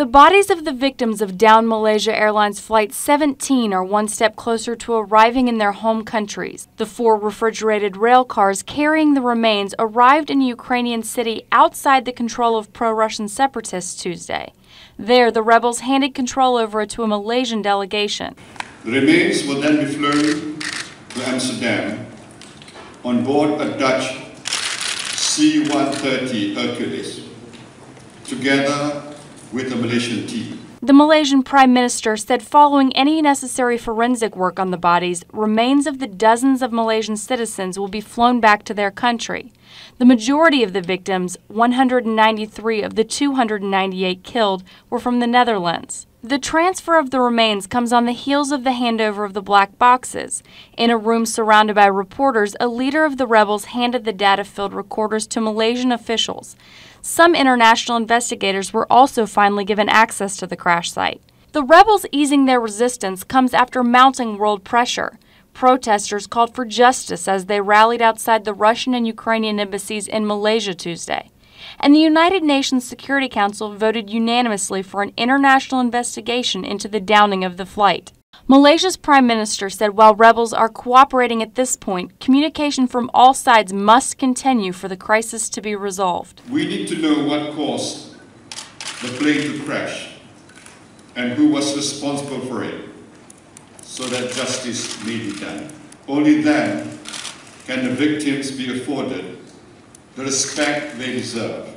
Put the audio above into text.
The bodies of the victims of downed Malaysia Airlines Flight 17 are one step closer to arriving in their home countries. The 4 refrigerated rail cars carrying the remains arrived in a Ukrainian city outside the control of pro-Russian separatists Tuesday. There, the rebels handed control over to a Malaysian delegation. The remains will then be flown to Amsterdam on board a Dutch C-130 Hercules, together with the Malaysian team. The Malaysian Prime Minister said following any necessary forensic work on the bodies, remains of the dozens of Malaysian citizens will be flown back to their country. The majority of the victims, 193 of the 298 killed, were from the Netherlands. The transfer of the remains comes on the heels of the handover of the black boxes. In a room surrounded by reporters, a leader of the rebels handed the data-filled recorders to Malaysian officials. Some international investigators were also finally given access to the crash site. The rebels easing their resistance comes after mounting world pressure. Protesters called for justice as they rallied outside the Russian and Ukrainian embassies in Malaysia Tuesday. And the United Nations Security Council voted unanimously for an international investigation into the downing of the flight. Malaysia's Prime Minister said while rebels are cooperating at this point, communication from all sides must continue for the crisis to be resolved. We need to know what caused the plane to crash and who was responsible for it, so that justice may be done. Only then can the victims be afforded the respect they deserve.